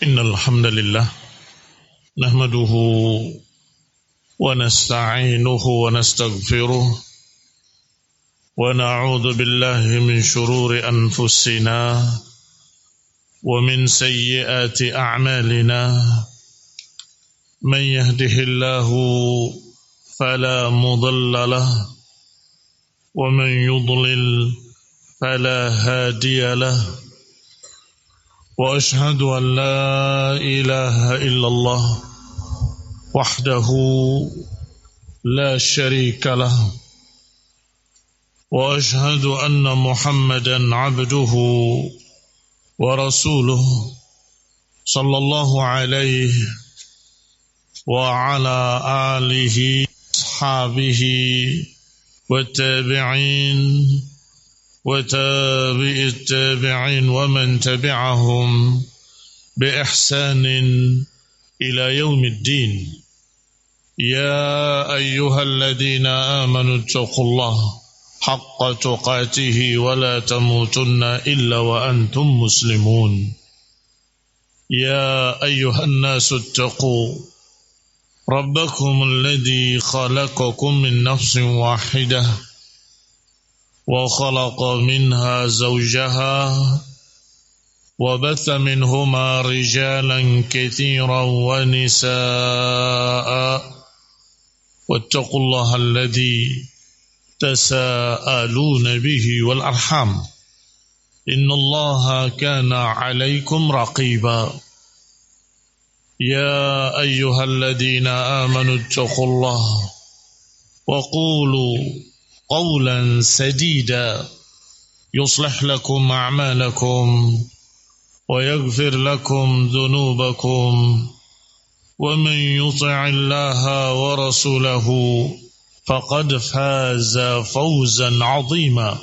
Innal hamdalillah nahmaduhu wa nasta'inuhu wa nastaghfiruh wa na'udzu billahi min shururi anfusina wa min sayyiati a'malina man yahdihillahu fala mudilla lahu wa man yudlil fala hadiya lahu وأشهد أن لا إله إلا الله وحده لا شريك له وأشهد أن محمدا عبده ورسوله صلى الله عليه وعلى آله أصحابه والتابعين وتابع التابعين ومن تبعهم بإحسان إلى يوم الدين يا أيها الذين آمنوا اتقوا الله حق تقاته ولا تموتن إلا وأنتم مسلمون يا أيها الناس اتقوا ربكم الذي خلقكم من نفس واحدة وخلق منها زوجها وبث منهما رجالا كثيرا ونساء واتقوا الله الذي تساءلون به والأرحام إن الله كان عليكم رقيبا يا أيها الذين آمنوا اتقوا الله وقولوا قولا سديدا يصلح لكم أعمالكم ويغفر لكم ذنوبكم ومن يطع الله ورسوله فقد فاز فوزا عظيما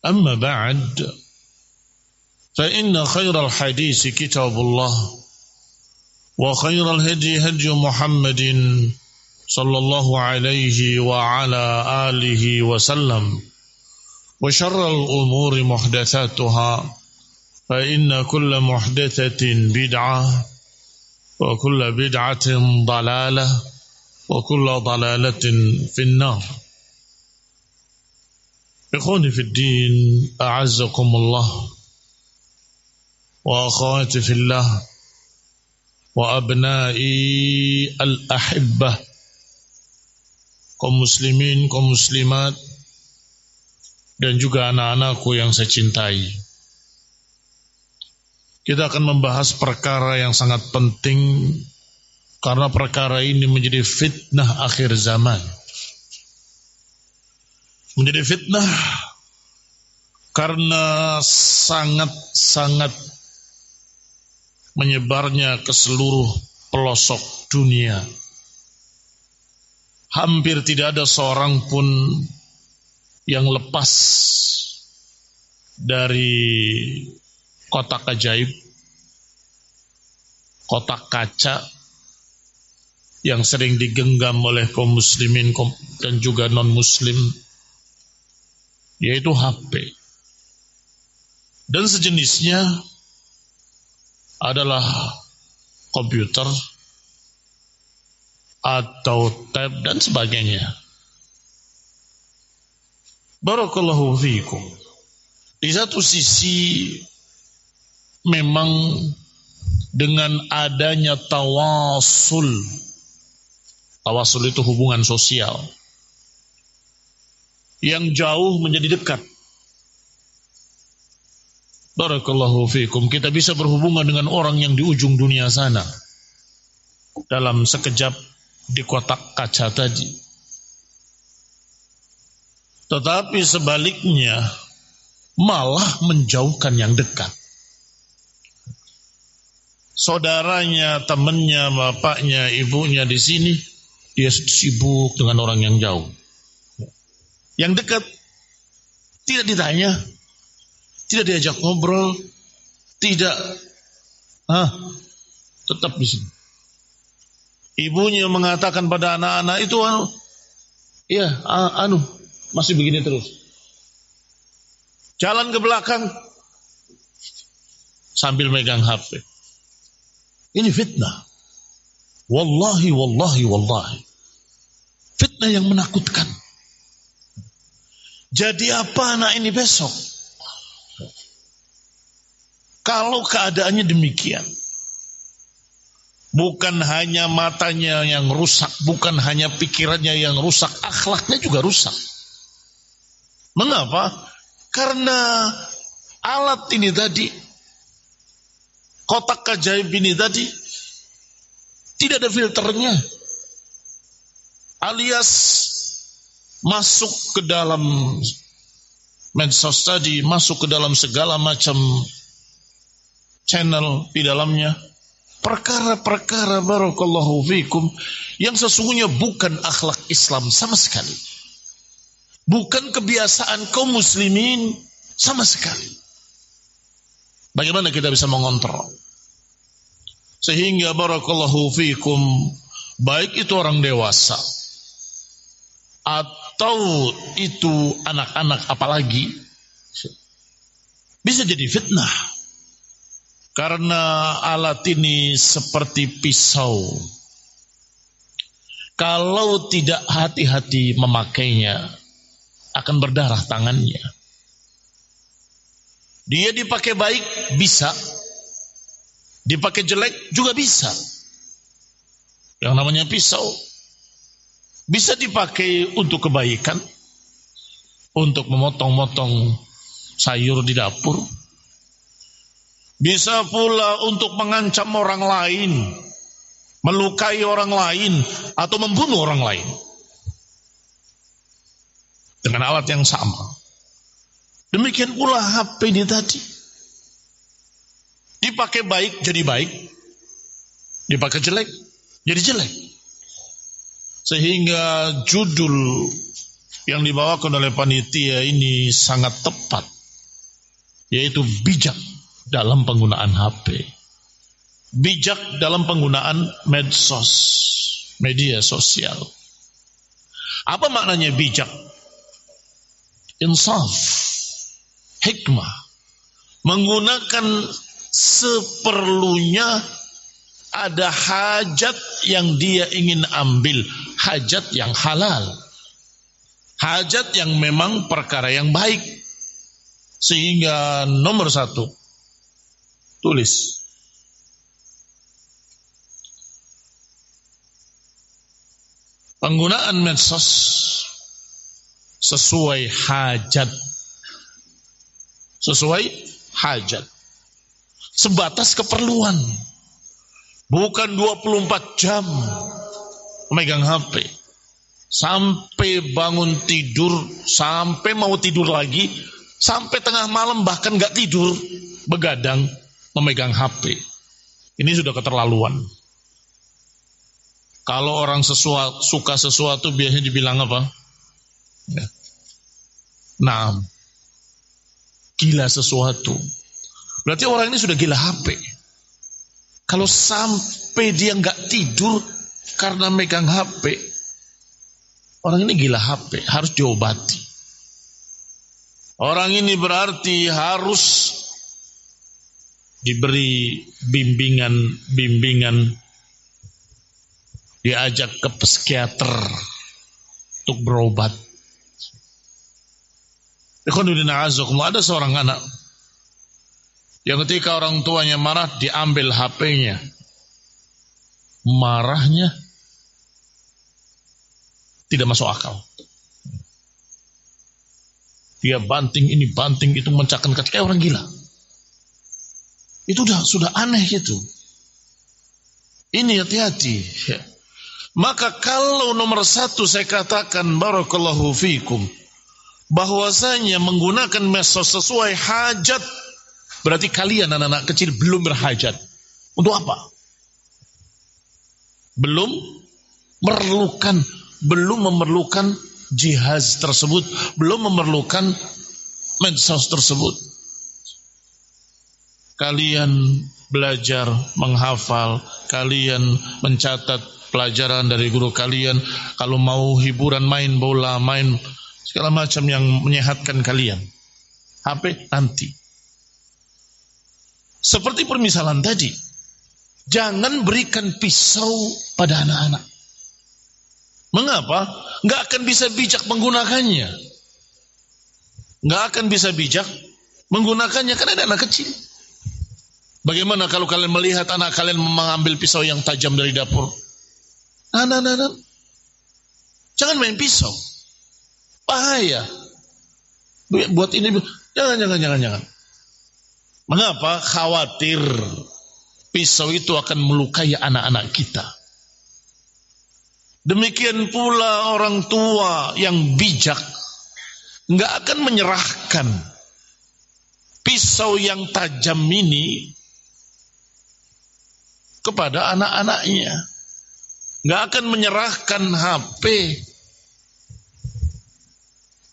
أما بعد فإن خير الحديث كتاب الله وخير الهدي هدي محمد صلى الله عليه وعلى آله وسلم وشر الأمور محدثاتها فإن كل محدثة بدعة وكل بدعة ضلالة وكل ضلالة في النار. إخواني في الدين أعزكم الله وأخواتي في الله وأبنائي الأحبة, kaum muslimin, kaum muslimat, dan juga anak-anakku yang saya cintai. Kita akan membahas perkara yang sangat penting, karena perkara ini menjadi fitnah akhir zaman. Menjadi fitnah karena sangat-sangat menyebarnya ke seluruh pelosok dunia. Hampir tidak ada seorang pun yang lepas dari kotak ajaib, kotak kaca yang sering digenggam oleh kaum muslimin dan juga non-muslim, yaitu HP. Dan sejenisnya adalah komputer atau tab dan sebagainya. Barakallahu fiikum. Di satu sisi memang dengan adanya tawasul itu hubungan sosial yang jauh menjadi dekat. Barakallahu fiikum. Kita bisa berhubungan dengan orang yang di ujung dunia sana dalam sekejap di kotak kaca tadi. Tetapi sebaliknya malah menjauhkan yang dekat. Saudaranya, temannya, bapaknya, ibunya di sini, dia sibuk dengan orang yang jauh. Yang dekat tidak ditanya, tidak diajak ngobrol, tidak tetap di sini. Ibunya mengatakan pada anak-anak itu, masih begini terus. Jalan ke belakang sambil megang HP. Ini fitnah. Wallahi, wallahi, wallahi. Fitnah yang menakutkan. Jadi apa anak ini besok? Kalau keadaannya demikian. Bukan hanya matanya yang rusak, bukan hanya pikirannya yang rusak, akhlaknya juga rusak. Mengapa? Karena alat ini tadi, kotak ajaib ini tadi, tidak ada filternya. Alias masuk ke dalam medsos tadi, masuk ke dalam segala macam channel di dalamnya. Perkara-perkara barakallahu fikum yang sesungguhnya bukan akhlak Islam sama sekali. Bukan kebiasaan kaum muslimin sama sekali. Bagaimana kita bisa mengontrol? Sehingga barakallahu fikum, baik itu orang dewasa atau itu anak-anak apalagi, bisa jadi fitnah. Karena alat ini seperti pisau. Kalau tidak hati-hati memakainya, akan berdarah tangannya. Dia dipakai baik, bisa. Dipakai jelek, juga bisa. Yang namanya pisau, bisa dipakai untuk kebaikan, untuk memotong-motong sayur di dapur. Bisa pula untuk mengancam orang lain, melukai orang lain, atau membunuh orang lain. Dengan alat yang sama. Demikian pula HP ini tadi. Dipakai baik jadi baik, dipakai jelek jadi jelek. Sehingga judul yang dibawakan oleh panitia ini sangat tepat, yaitu bijak dalam penggunaan HP, bijak dalam penggunaan medsos, media sosial. Apa maknanya bijak? Insaf, hikmah, menggunakan seperlunya. Ada hajat yang dia ingin ambil, hajat yang halal, hajat yang memang perkara yang baik. Sehingga nomor satu, tulis, penggunaan medsos sesuai hajat, sesuai hajat, sebatas keperluan, bukan 24 jam memegang HP, sampai bangun tidur, sampai mau tidur lagi, sampai tengah malam bahkan gak tidur, begadang memegang HP. Ini sudah keterlaluan. Kalau orang suka sesuatu biasanya dibilang apa? Ya. Nah, gila sesuatu. Berarti orang ini sudah gila HP. Kalau sampai dia nggak tidur karena megang HP, orang ini gila HP, harus diobati. Orang ini berarti harus diberi bimbingan, diajak ke psikiater untuk berobat. Ada seorang anak yang ketika orang tuanya marah, diambil HP-nya. Marahnya tidak masuk akal. Dia banting ini, banting itu, mencakkan kayak orang gila. Itu sudah aneh gitu. Ini hati-hati. Maka kalau nomor satu saya katakan barakallahu fikum, bahwasanya menggunakan medsos sesuai hajat, berarti kalian anak-anak kecil belum berhajat. Untuk apa? Belum memerlukan jihaz tersebut, belum memerlukan medsos tersebut. Kalian belajar menghafal, kalian mencatat pelajaran dari guru kalian. Kalau mau hiburan, main bola, main segala macam yang menyehatkan kalian. HP nanti. Seperti permisalan tadi, Jangan berikan pisau pada anak-anak. Mengapa? Nggak akan bisa bijak menggunakannya. Nggak akan bisa bijak menggunakannya karena ada anak kecil. Bagaimana kalau kalian melihat anak kalian mengambil pisau yang tajam dari dapur? Nah. Jangan main pisau. Bahaya. Buat ini. Jangan. Mengapa? Khawatir pisau itu akan melukai anak-anak kita. Demikian pula orang tua yang bijak nggak akan menyerahkan pisau yang tajam ini kepada anak-anaknya. Nggak akan menyerahkan HP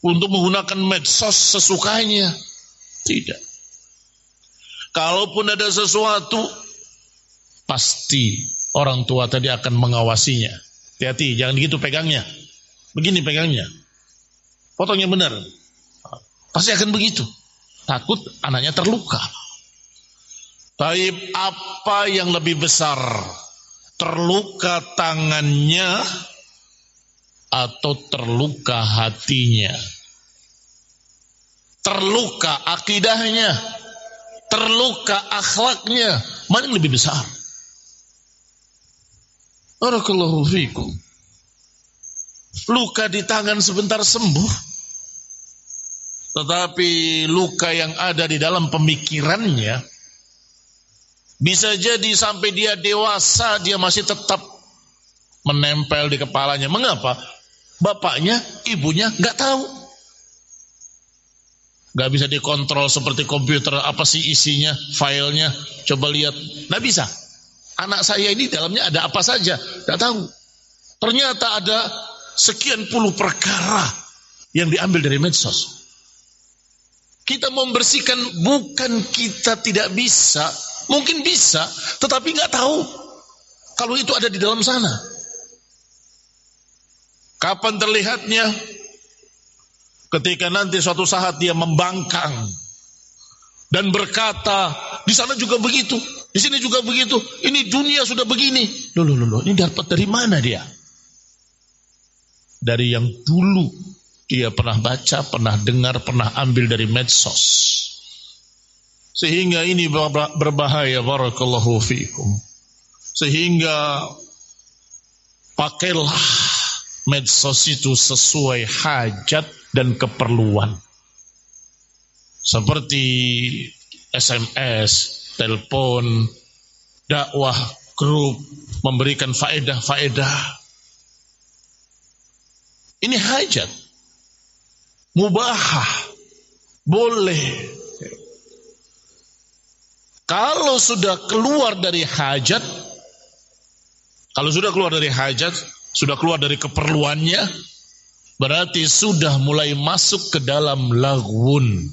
untuk menggunakan medsos sesukanya. Tidak. Kalaupun ada sesuatu, pasti orang tua tadi akan mengawasinya. Hati-hati, jangan gitu pegangnya. Begini pegangnya. Potongnya benar. Pasti akan begitu. Takut anaknya terluka. Tapi apa yang lebih besar? Terluka tangannya atau terluka hatinya? Terluka akidahnya? Terluka akhlaknya? Mana yang lebih besar? Barakallahu fikum. Luka di tangan sebentar sembuh, tetapi luka yang ada di dalam pemikirannya bisa jadi sampai dia dewasa dia masih tetap menempel di kepalanya. Mengapa? Bapaknya, ibunya nggak tahu, nggak bisa dikontrol seperti komputer. Apa sih isinya, filenya? Coba lihat, nggak bisa. Anak saya ini dalamnya ada apa saja, nggak tahu. Ternyata ada sekian puluh perkara yang diambil dari medsos. Kita membersihkan, bukan kita tidak bisa, mungkin bisa, tetapi nggak tahu kalau itu ada di dalam sana. Kapan terlihatnya? Ketika nanti suatu saat dia membangkang dan berkata, di sana juga begitu, di sini juga begitu, ini dunia sudah begini. Loh, ini dapat dari mana dia? Dari yang dulu dia pernah baca, pernah dengar, pernah ambil dari medsos. Sehingga ini berbahaya. Barakallahu fiikum. Sehingga pakailah medsos itu sesuai hajat dan keperluan. Seperti SMS, telepon, dakwah, grup, memberikan faedah-faedah. Ini hajat, mubahah, boleh. Kalau sudah keluar dari hajat, sudah keluar dari keperluannya, berarti sudah mulai masuk ke dalam laghun.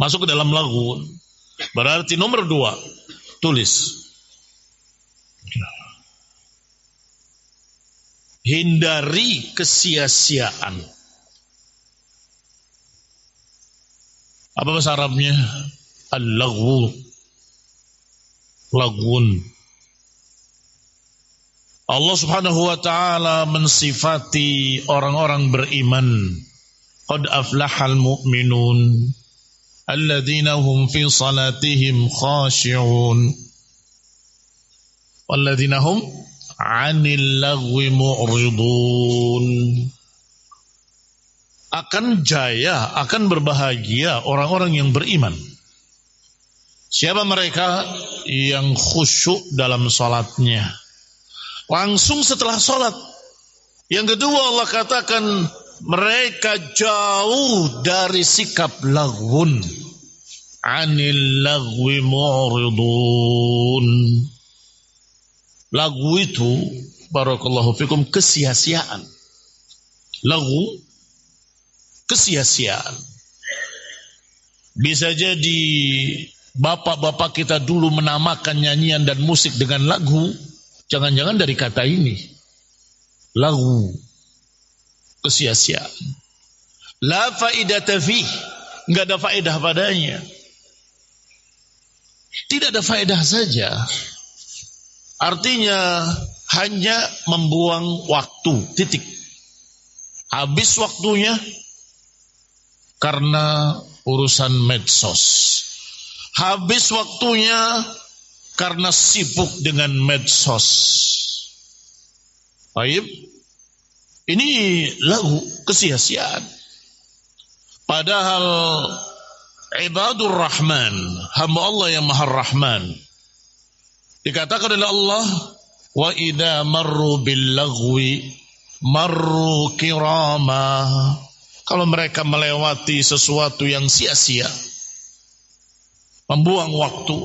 Masuk ke dalam laghun. Berarti nomor 2, tulis. Hindari kesia-siaan. Apa bahasa Arabnya? Al-laghwu. Laghun. Allah Subhanahu wa taala mensifati orang-orang beriman. Qad aflahal mu'minun alladzina hum fi salatihim khashi'un walladzina hum 'anil lagwi mu'ridun. Akan jaya, akan berbahagia orang-orang yang beriman. Siapa mereka? Yang khusyuk dalam salatnya. Langsung setelah salat. Yang kedua Allah katakan mereka jauh dari sikap laghun. 'Anil lagwi mu'ridun. Lagu itu, barakallahu fikum, kesia-siaan. Lagu, kesia-siaan. Bisa jadi bapak-bapak kita dulu menamakan nyanyian dan musik dengan lagu, jangan-jangan dari kata ini. Lagu, kesia-siaan. La faidata fih, enggak ada faedah padanya. Tidak ada faedah saja. Artinya hanya membuang waktu, titik. Habis waktunya karena urusan medsos. Habis waktunya karena sibuk dengan medsos. Baik, ini lagu kesia-siaan. Padahal ibadur rahman, hamba Allah yang maha rahman, dikatakan oleh Allah, wa idza marru bil lagwi marru kirama. Kalau mereka melewati sesuatu yang sia-sia, membuang waktu,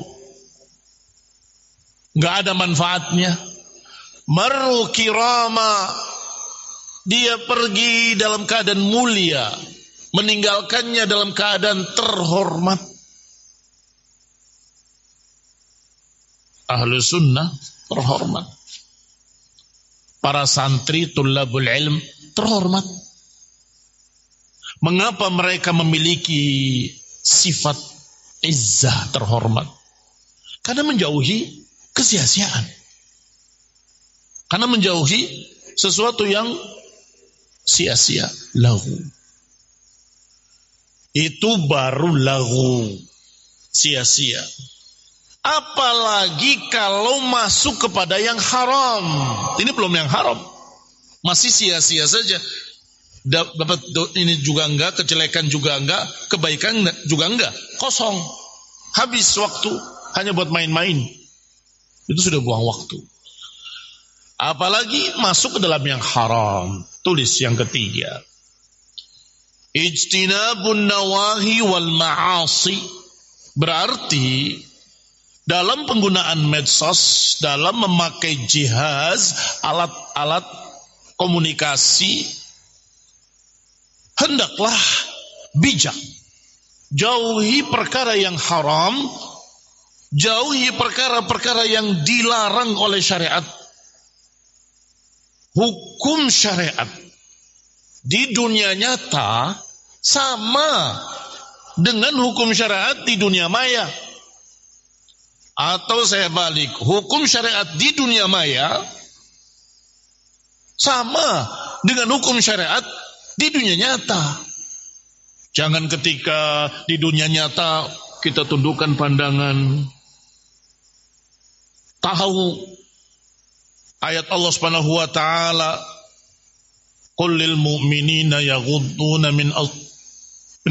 nggak ada manfaatnya, marru kirama, dia pergi dalam keadaan mulia, meninggalkannya dalam keadaan terhormat. Ahlu sunnah terhormat, para santri tullabul ilm terhormat. Mengapa mereka memiliki sifat izzah, terhormat? Karena menjauhi kesia-siaan, karena menjauhi sesuatu yang sia-sia, lagu. Itu baru lagu, sia-sia. Apalagi kalau masuk kepada yang haram. Ini belum yang haram, masih sia-sia saja. Dapat ini juga enggak, kejelekan juga enggak, kebaikan juga enggak, kosong, habis waktu hanya buat main-main. Itu sudah buang waktu. Apalagi masuk ke dalam yang haram. Tulis yang ketiga, ijtinabun nawahi wal ma'asi. Berarti dalam penggunaan medsos, dalam memakai jihaz, alat-alat komunikasi, hendaklah bijak. Jauhi perkara yang haram, jauhi perkara-perkara yang dilarang oleh syariat. Hukum syariat di dunia nyata sama dengan hukum syariat di dunia maya. Atau saya balik, hukum syariat di dunia maya sama dengan hukum syariat di dunia nyata. Jangan ketika di dunia nyata kita tundukkan pandangan, tahu ayat Allah Subhanahu wa taala, qul lil mu'minina yaghudduna min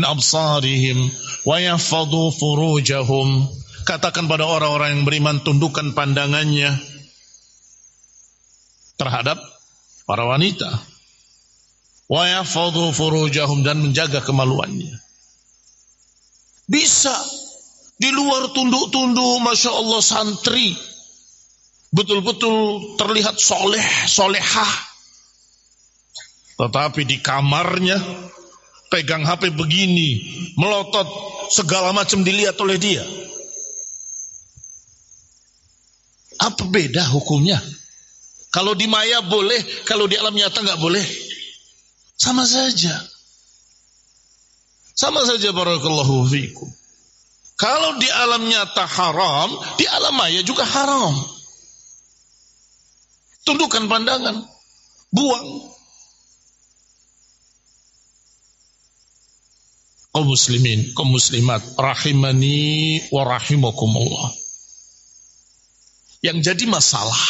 absarihim wa yahfadhu furujahum. Katakan pada orang-orang yang beriman, tundukkan pandangannya terhadap para wanita, wa yahfadhu furujahum, dan menjaga kemaluannya. Bisa di luar tunduk-tunduk, masya Allah, santri betul-betul terlihat soleh, solehah, tetapi di kamarnya pegang HP begini, melotot, segala macam dilihat oleh dia. Apa beda hukumnya? Kalau di maya boleh, kalau di alam nyata nggak boleh. Sama saja. Sama saja, barakallahu fikum. Kalau di alam nyata haram, di alam maya juga haram. Tundukkan pandangan, buang. Kaum muslimin, kaum muslimat, rahimani wa rahimakumullah. Yang jadi masalah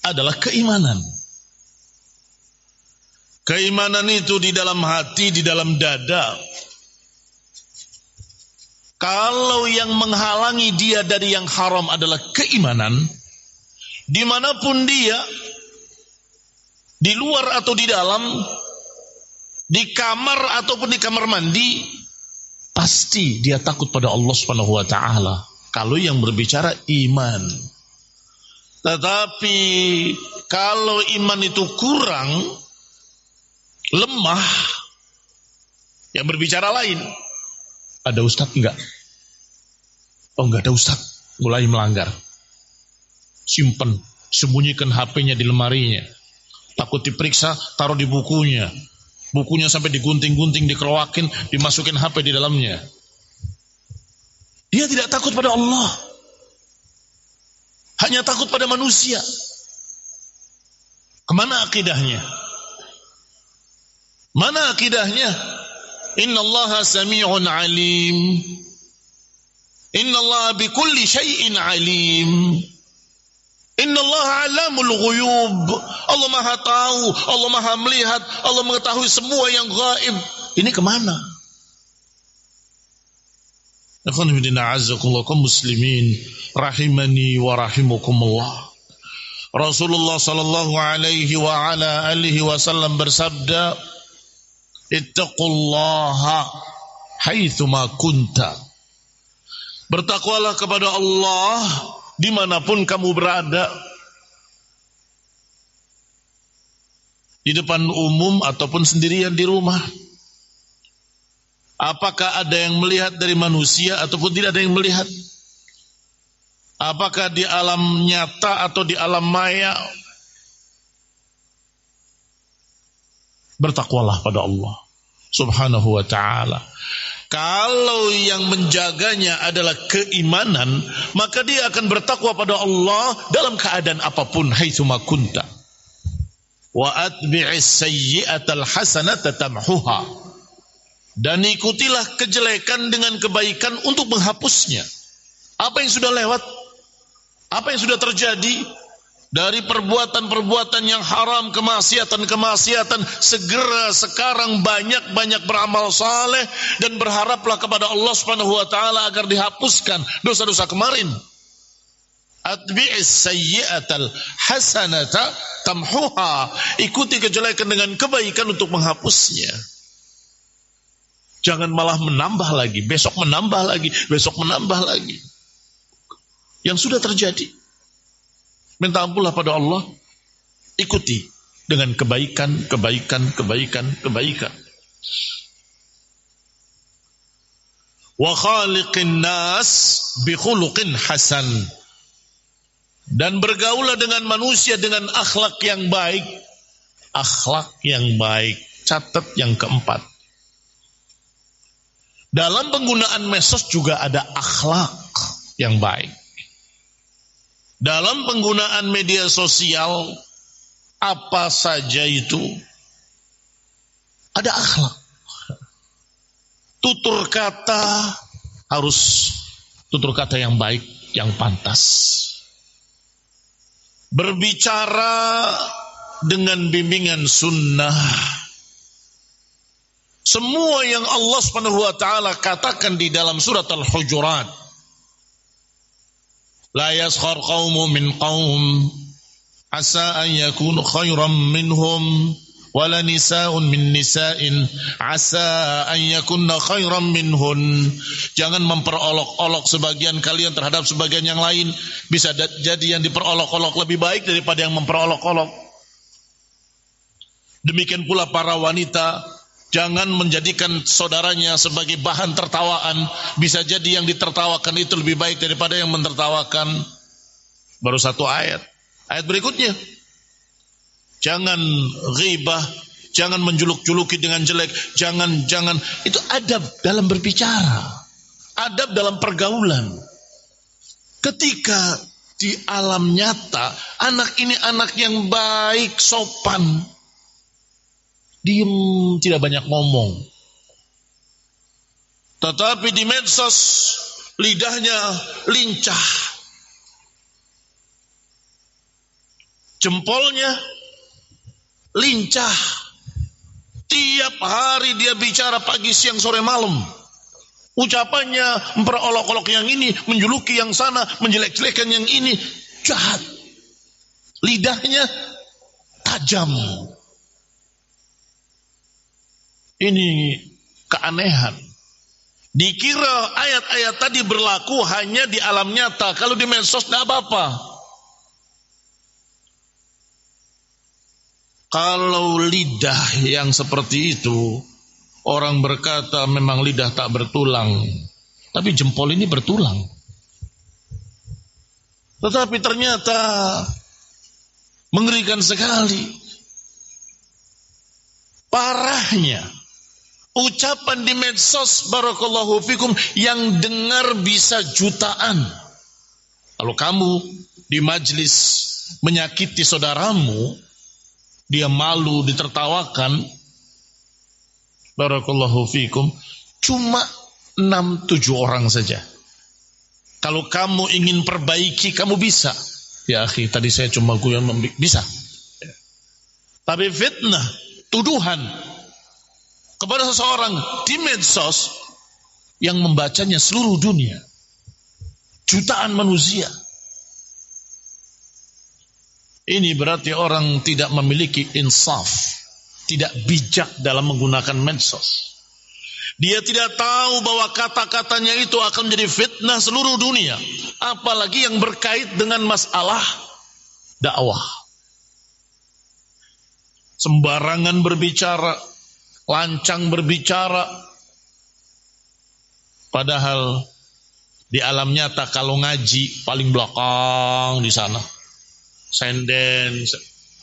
adalah keimanan. Keimanan itu di dalam hati, di dalam dada. Kalau yang menghalangi dia dari yang haram adalah keimanan, dimanapun dia, di luar atau di dalam, di kamar ataupun di kamar mandi, pasti dia takut pada Allah Subhanahu wa taala. Kalau yang berbicara iman. Tetapi kalau iman itu kurang, lemah, yang berbicara lain. Ada ustadz enggak? Oh, enggak ada ustadz. Mulai melanggar. Simpen, sembunyikan HP-nya di lemarinya. Takut diperiksa, taruh di bukunya. Bukunya sampai digunting-gunting, dikerowakin, dimasukin HP di dalamnya. Dia tidak takut pada Allah, hanya takut pada manusia. Kemana akidahnya? Mana akidahnya? Innallaha sami'un alim. Innallaha bikulli syai'in alim. Innallaha alamul ghuyub. Allah Maha tahu, Allah Maha melihat, Allah mengetahui semua yang gaib. Ini kemana? Ikhwan fillah azzakumullah kaum muslimin rahimani wa rahimakumullah. Rasulullah sallallahu alaihi wa ala alihi wasallam bersabda, ittaqullaha haitsu ma kunta. Bertakwalah kepada Allah dimanapun kamu berada, di depan umum ataupun sendirian di rumah. Apakah ada yang melihat dari manusia ataupun tidak ada yang melihat? Apakah di alam nyata atau di alam maya? Bertakwalah pada Allah subhanahu wa ta'ala. Kalau yang menjaganya adalah keimanan, maka dia akan bertakwa pada Allah dalam keadaan apapun, haitsuma kunta. Wa atbi'is sayyi'atal hasanata tamhuha. Dan ikutilah kejelekan dengan kebaikan untuk menghapusnya. Apa yang sudah lewat, apa yang sudah terjadi dari perbuatan-perbuatan yang haram, kemaksiatan-kemaksiatan, segera sekarang banyak-banyak beramal saleh dan berharaplah kepada Allah Subhanahu wa taala agar dihapuskan dosa-dosa kemarin. Atbi'is sayyi'atal hasanata tamhuha. Ikuti kejelekan dengan kebaikan untuk menghapusnya. Jangan malah menambah lagi, besok menambah lagi, besok menambah lagi. Yang sudah terjadi, minta ampunlah pada Allah, ikuti dengan kebaikan, kebaikan, kebaikan, kebaikan. Wa khaliqin nas bi khuluqin hasan. Dan bergaulah dengan manusia dengan akhlak yang baik. Akhlak yang baik. Catat yang keempat. Dalam penggunaan medsos juga ada akhlak yang baik. Dalam penggunaan media sosial, apa saja itu ada akhlak. Tutur kata harus tutur kata yang baik, yang pantas. Berbicara dengan bimbingan sunnah. Semua yang Allah Subhanahu wa taala katakan di dalam surat Al-Hujurat. La yaskhar qaumun min qaum asa an yakunu khairan minhum wala nisaa'un min nisa'in asa an yakunna khairan minhun. Jangan memperolok-olok sebagian kalian terhadap sebagian yang lain. Bisa jadi yang diperolok-olok lebih baik daripada yang memperolok-olok. Demikian pula para wanita, jangan menjadikan saudaranya sebagai bahan tertawaan. Bisa jadi yang ditertawakan itu lebih baik daripada yang mentertawakan. Baru satu ayat. Ayat berikutnya, jangan ghibah, jangan menjuluk-juluki dengan jelek, jangan. Itu adab dalam berbicara, adab dalam pergaulan. Ketika di alam nyata, anak ini anak yang baik, sopan, diem, tidak banyak ngomong. Tetapi di medsos, lidahnya lincah, jempolnya lincah. Tiap hari dia bicara pagi, siang, sore, malam. Ucapannya memperolok-olok yang ini, menjuluki yang sana, menjelek-jelekan yang ini. Jahat. Lidahnya tajam. Ini keanehan. Dikira ayat-ayat tadi berlaku hanya di alam nyata. Kalau di medsos tidak apa-apa. Kalau lidah yang seperti itu, orang berkata memang lidah tak bertulang, tapi jempol ini bertulang. Tetapi ternyata mengerikan sekali. Parahnya, Ucapan di medsos barakallahu fikum yang dengar bisa jutaan. Kalau kamu di majlis menyakiti saudaramu, dia malu ditertawakan, barakallahu fikum, cuma 6-7 orang saja. Kalau kamu ingin perbaiki, kamu bisa. Ya akhi, tadi saya cuma guyon, bisa. Tapi fitnah, tuduhan kepada seseorang di medsos yang membacanya seluruh dunia, jutaan manusia, ini berarti orang tidak memiliki insaf, tidak bijak dalam menggunakan medsos. Dia tidak tahu bahwa kata-katanya itu akan menjadi fitnah seluruh dunia, apalagi yang berkait dengan masalah dakwah. Sembarangan berbicara, lancang berbicara, padahal di alam nyata kalau ngaji paling belakang di sana,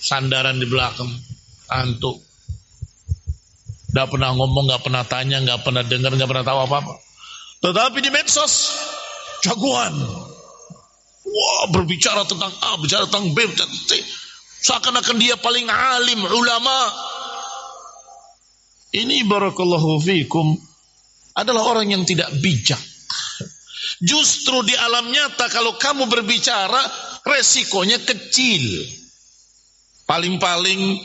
sandaran di belakang, antuk, gak pernah ngomong, gak pernah tanya, gak pernah dengar, gak pernah tahu apa-apa. Tetapi di medsos jagoan, wah, berbicara tentang A, bicara tentang B, tentang C, seakan-akan dia paling alim, ulama. Ini barakallahu fikum adalah orang yang tidak bijak. Justru di alam nyata kalau kamu berbicara, resikonya kecil. Paling-paling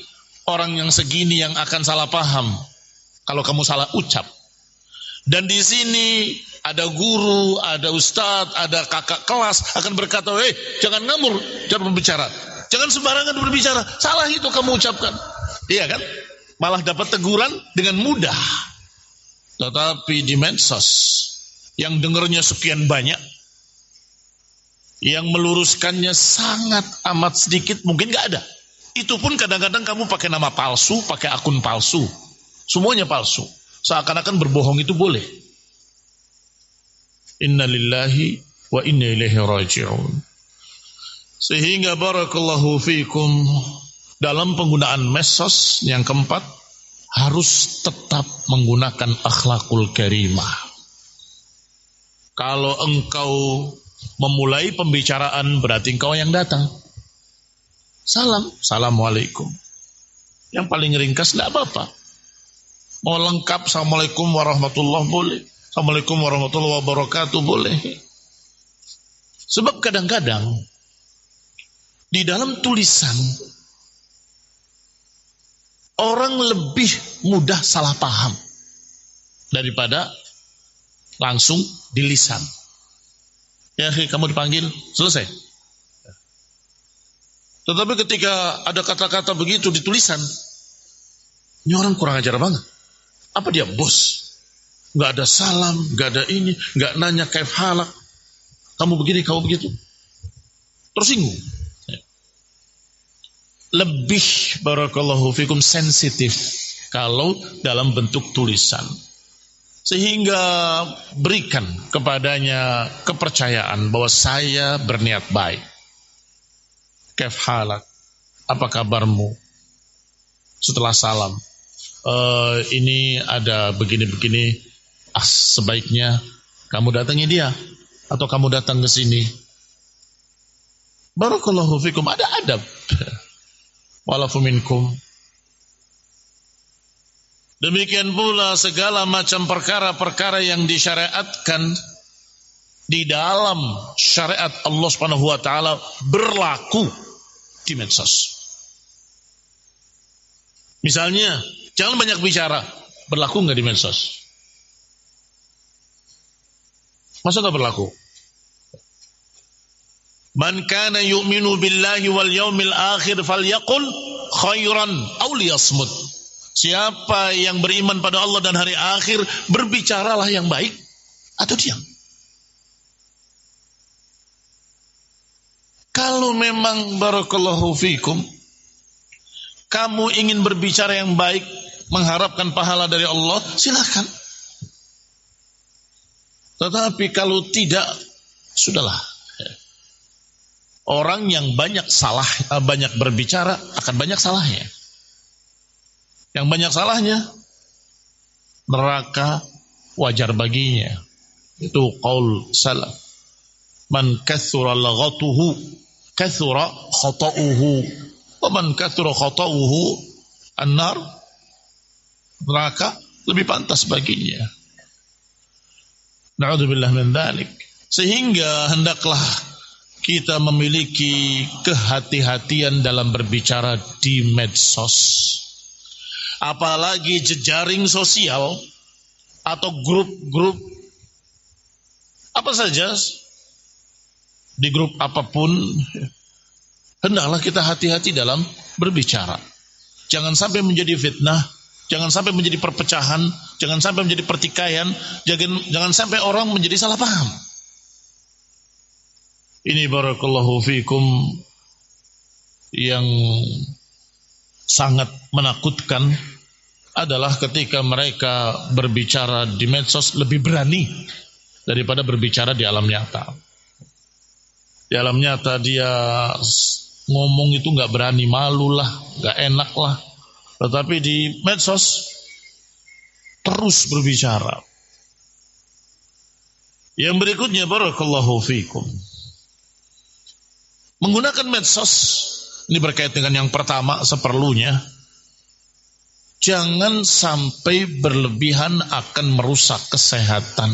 orang yang segini yang akan salah paham kalau kamu salah ucap. Dan di sini ada guru, ada ustadz, ada kakak kelas akan berkata, jangan ngamur, jangan berbicara, jangan sembarangan berbicara, salah itu kamu ucapkan. Iya kan? Malah dapat teguran dengan mudah. Tetapi di medsos yang dengarnya sekian banyak, yang meluruskannya sangat amat sedikit, mungkin gak ada. Itu pun kadang-kadang kamu pakai nama palsu, pakai akun palsu, semuanya palsu, seakan-akan berbohong itu boleh. Inna lillahi wa inna ilaihi raji'un. Sehingga barakallahu fikum, dalam penggunaan medsos yang keempat, harus tetap menggunakan akhlakul karimah. Kalau engkau memulai pembicaraan, berarti engkau yang datang. Assalamualaikum. Yang paling ringkas tidak apa-apa. Mau lengkap, assalamualaikum warahmatullahi boleh, assalamualaikum warahmatullahi wabarakatuh boleh. Sebab kadang-kadang di dalam tulisan orang lebih mudah salah paham daripada langsung di lisan. Ya, kamu dipanggil, selesai. Tetapi ketika ada kata-kata begitu di tulisan, ini orang kurang ajar banget. Apa dia bos? Gak ada salam, gak ada ini, gak nanya kaif halak. Kamu begini, kamu begitu. Tersinggung. Lebih barakallahu fikum sensitif kalau dalam bentuk tulisan. Sehingga berikan kepadanya kepercayaan bahwa saya berniat baik. Kaif halak, apa kabarmu? Setelah salam, ini ada begini-begini, sebaiknya kamu datangi dia atau kamu datang ke sini. Barakallahu fikum, ada adab. Walafu minkum. Demikian pula segala macam perkara-perkara yang disyariatkan di dalam syariat Allah Subhanahu wa taala berlaku di medsos. Misalnya, jangan banyak bicara, berlaku enggak di medsos? Masa enggak berlaku? Man kana yu'minu billahi wal yawmil akhir falyaqul khairan aw liyasmut. Siapa yang beriman pada Allah dan hari akhir, berbicaralah yang baik atau diam. Kalau memang barakallahu fikum, kamu ingin berbicara yang baik, mengharapkan pahala dari Allah, silakan. Tetapi kalau tidak, sudahlah. Orang yang banyak berbicara akan banyak salahnya. Yang banyak salahnya neraka wajar baginya. Itu qaul salaf. Man kathura laghatuhu kathura khata'uhu. Wa man kathura khata'uhu an-nar. Neraka lebih pantas baginya. Na'udzubillah min dzalik. Sehingga hendaklah kita memiliki kehati-hatian dalam berbicara di medsos. Apalagi jejaring sosial atau grup-grup apa saja, di grup apapun, hendaklah kita hati-hati dalam berbicara. Jangan sampai menjadi fitnah, jangan sampai menjadi perpecahan, jangan sampai menjadi pertikaian, jangan sampai orang menjadi salah paham. Ini barakallahu fikum yang sangat menakutkan adalah ketika mereka berbicara di medsos lebih berani daripada berbicara di alam nyata. Di alam nyata dia ngomong itu gak berani, malu lah, gak enak lah. Tetapi di medsos terus berbicara. Yang berikutnya barakallahu fikum, menggunakan medsos, ini berkait dengan yang pertama seperlunya. Jangan sampai berlebihan akan merusak kesehatan.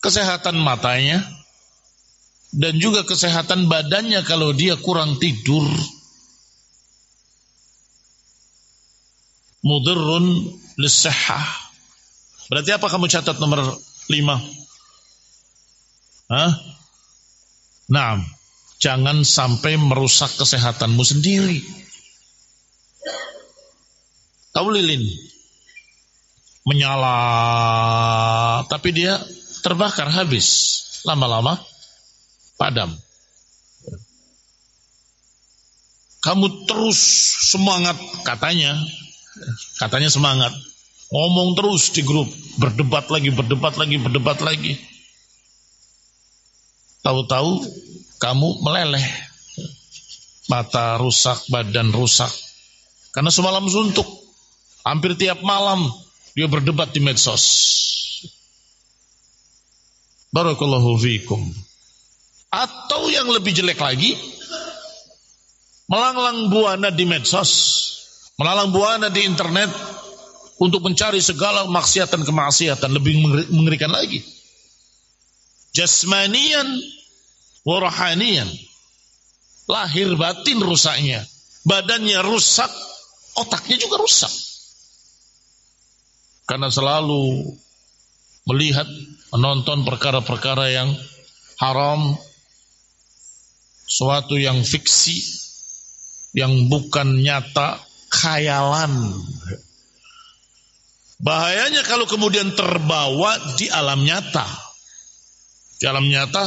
Kesehatan matanya dan juga kesehatan badannya kalau dia kurang tidur. Mudirrun lissihhah. Berarti apa kamu catat nomor 5? Nah, jangan sampai merusak kesehatanmu sendiri. Tahu lilin menyala, tapi dia terbakar habis, lama-lama padam. Kamu terus semangat, katanya semangat, ngomong terus di grup, berdebat lagi. Tahu-tahu kamu meleleh, mata rusak, badan rusak, karena semalam suntuk. Hampir tiap malam dia berdebat di medsos. Barakallahu fikum. Atau yang lebih jelek lagi, melanglang buana di medsos, melanglang buana di internet untuk mencari segala kemaksiatan, lebih mengerikan lagi. Jasmanian wa rohanian. Lahir batin rusaknya, badannya rusak, otaknya juga rusak. Karena selalu melihat, menonton perkara-perkara yang haram, suatu yang fiksi, yang bukan nyata, khayalan. Bahayanya kalau kemudian terbawa di alam nyata. Di alam nyata,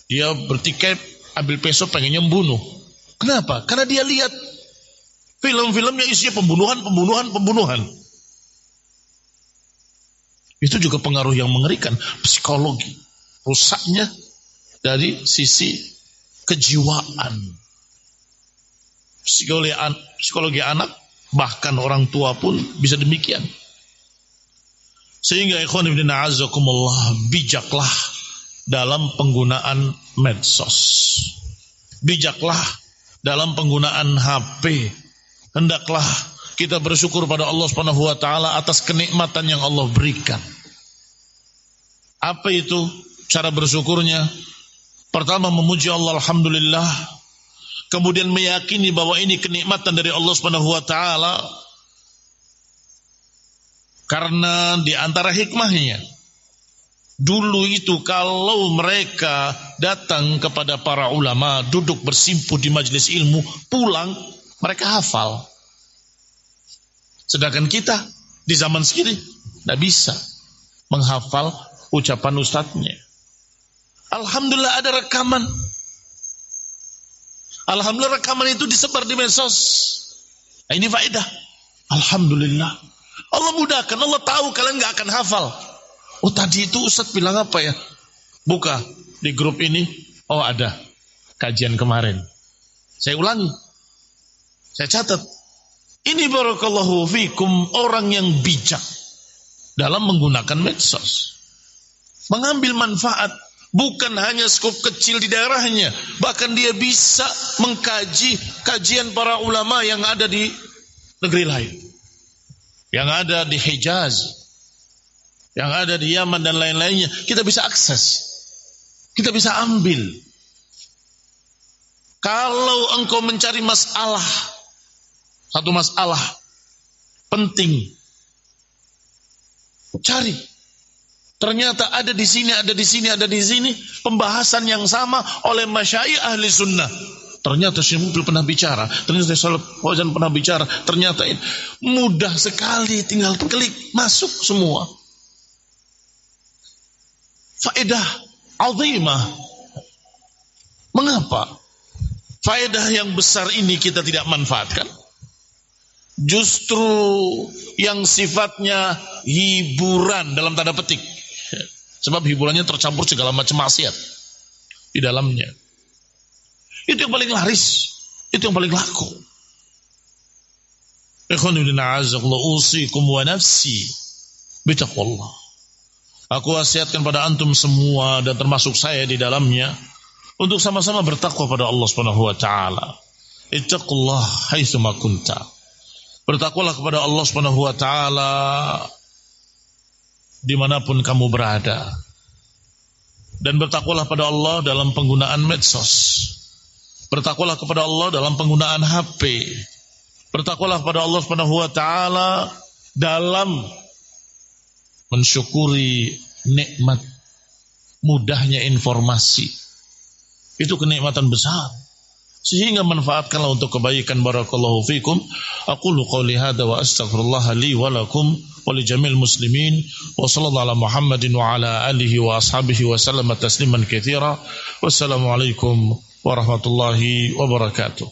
dia bertikai, ambil pisau, pengennya membunuh. Kenapa? Karena dia lihat film-film yang isinya pembunuhan. Itu juga pengaruh yang mengerikan, psikologi. Rusaknya dari sisi kejiwaan. Psikologi anak, bahkan orang tua pun bisa demikian. Sehingga ikhwan fillah azakumullah, bijaklah dalam penggunaan medsos. Bijaklah dalam penggunaan HP. Hendaklah kita bersyukur pada Allah Subhanahu wa taala atas kenikmatan yang Allah berikan. Apa itu cara bersyukurnya? Pertama, memuji Allah, alhamdulillah. Kemudian meyakini bahwa ini kenikmatan dari Allah Subhanahu wa taala. Karena di antara hikmahnya, dulu itu kalau mereka datang kepada para ulama, duduk bersimpuh di majelis ilmu, pulang mereka hafal. Sedangkan kita di zaman segini tidak bisa menghafal ucapan ustadznya. Alhamdulillah ada rekaman. Alhamdulillah rekaman itu disebar di medsos. Nah, ini faedah. Alhamdulillah. Allah mudahkan, Allah tahu kalian gak akan hafal. Oh tadi itu ustadz bilang apa ya? Buka di grup ini. Oh ada kajian kemarin. Saya ulangi. Saya catat. Ini barakallahu fikum orang yang bijak. dalam menggunakan medsos. Mengambil manfaat, bukan hanya skop kecil di daerahnya, bahkan dia bisa mengkaji kajian para ulama yang ada di negeri lain, yang ada di Hijaz, yang ada di Yaman dan lain-lainnya. Kita bisa akses, kita bisa ambil. Kalau engkau mencari masalah, satu masalah penting, cari. Ternyata ada di sini, ada di sini, ada di sini pembahasan yang sama oleh masyayikh ahli sunnah. Ternyata Syekh Mukbil pernah bicara, ternyata Shalih Fauzan pernah bicara, ternyata ini mudah sekali, tinggal klik masuk semua. Faedah azimah. Mengapa faedah yang besar ini kita tidak manfaatkan? Justru yang sifatnya hiburan dalam tanda petik. Sebab hiburannya tercampur segala macam maksiat di dalamnya. Itu yang paling laris, itu yang paling laku. Ikhwanudina azakullah, usikum wa nafsi bitaqwallah. Aku wasiatkan pada antum semua dan termasuk saya di dalamnya untuk sama-sama bertakwa pada Allah Subhanahu wa taala. Ittaqullah haitsu ma kunta. Bertakwalah kepada Allah Subhanahu wa taala dimanapun kamu berada. Dan bertakwalah pada Allah dalam penggunaan medsos. Bertakwalah kepada Allah dalam penggunaan HP. Bertakwalah kepada Allah Subhanahu wa taala dalam mensyukuri nikmat mudahnya informasi. Itu kenikmatan besar. Sehingga manfaatkanlah untuk kebaikan. Barakallahu fikum. Aqulu qawli hadza wa astaghfirullah li wa lakum wa li jamil muslimin wa sallallahu ala Muhammadin wa ala alihi wa ashabihi wa sallama tasliman katsira. Wassalamu alaikum warahmatullahi wabarakatuh.